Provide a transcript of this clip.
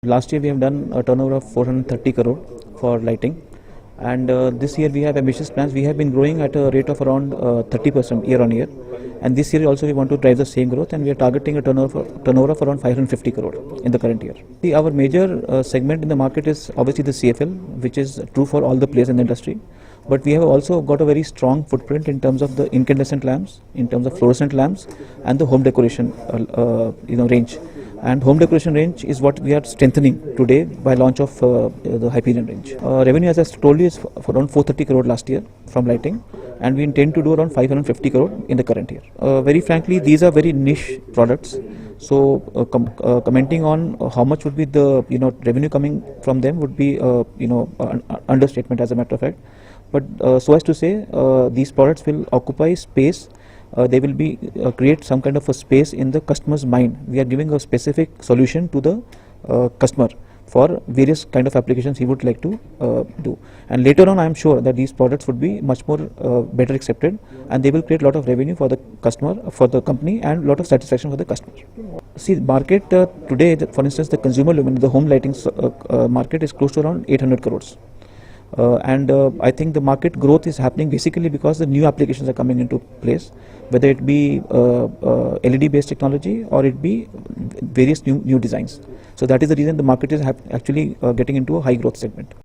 Last year we have done a turnover of 430 crore for lighting, and this year we have ambitious plans. We have been growing at a rate of around 30% year on year, and this year also we want to drive the same growth, and we are targeting a turnover of around 550 crore in the current year. Our major segment in the market is obviously the CFL, which is true for all the players in the industry. But we have also got a very strong footprint in terms of the incandescent lamps, in terms of fluorescent lamps, and the home decoration range. And home decoration range is what we are strengthening today by launch of the Hyperion range. Revenue, as I told you, is for around 430 crore last year from lighting, and we intend to do around 550 crore in the current year. Very frankly, these are very niche products. So commenting on how much would be the revenue coming from them would be understatement, as a matter of fact. But so as to say, these products will occupy space. They will be create some kind of a space in the customer's mind. We are giving a specific solution to the customer for various kind of applications he would like to do. And later on, I am sure that these products would be much more better accepted, and they will create a lot of revenue for the customer, for the company, and a lot of satisfaction for the customer. See, market today, for instance, the consumer luminaire, the home lighting market is close to around 800 crores. I think the market growth is happening basically because the new applications are coming into place, whether it be LED based technology or it be various new designs. So that is the reason the market is actually getting into a high growth segment.